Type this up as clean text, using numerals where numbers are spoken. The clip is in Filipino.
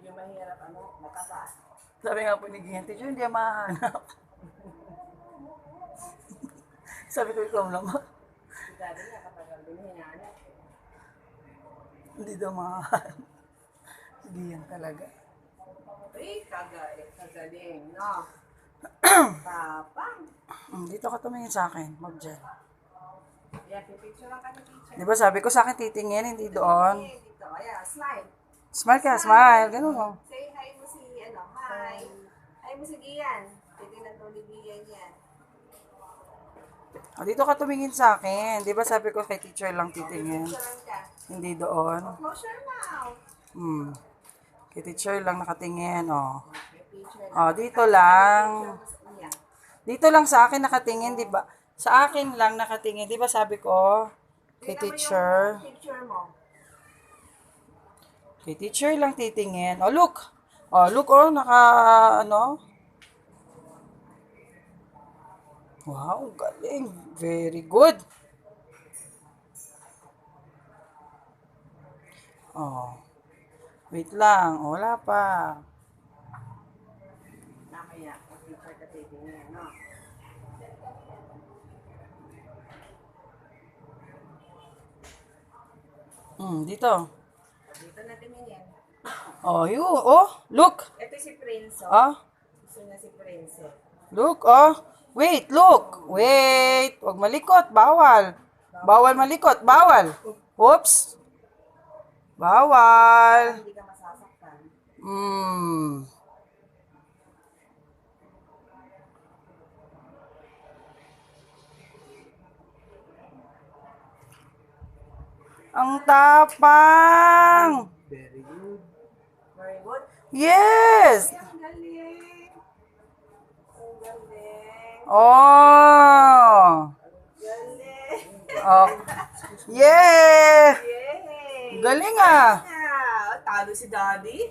medyo mahirap, mataba. Sabi nga po ni Gian, teacher, hindi yan mahanap. Sabi ko, ikaw naman. Si daddy niya kapag hinahanap. Hindi daw mahanap. Si Gian talaga. Uy, kagaling, no? Tapang. Dito ka tumingin sa akin, mag-dyan. Yeah, pipicture lang ka ni teacher. Di ba sabi ko sa akin titingin, hindi doon. Dito, ayan, smile. Smile ka, smile. Ganun mo. Say hi mo si, hi. Hi mo si Gian. Titingnan mo ni Gian yan. Dito ka tumingin sa akin. Di ba sabi ko kay teacher lang titingin. Picture lang ka. Hindi doon. Close your mouth. Kay teacher lang nakatingin, oh. Okay, picture lang. Dito lang. Picture mo sa iya. Dito lang sa akin nakatingin, di ba? Sa akin lang nakatingin. Di ba sabi ko kay Tingnan mo teacher. yung picture mo. Kay teacher lang titingin. Oh, look. Oh, look, oh, Wow, galing. Very good. Oh. Wait lang. Wala pa. Namaya, picture ka titingnan, no? Dito. Dito na tumingin. Oh, look. Ito si Prince, Gusto niya si Prince, Look, Wait, look. Wait. Huwag malikot. Bawal. Bawal malikot. Bawal. Oops. Bawal. Hindi ka masasaktan. Ang tapang. Very good. Yes. Ang galing. Ang galing. Oh. Galing. Oh. Yeah. Yay! Galing ah. Talo si Daddy.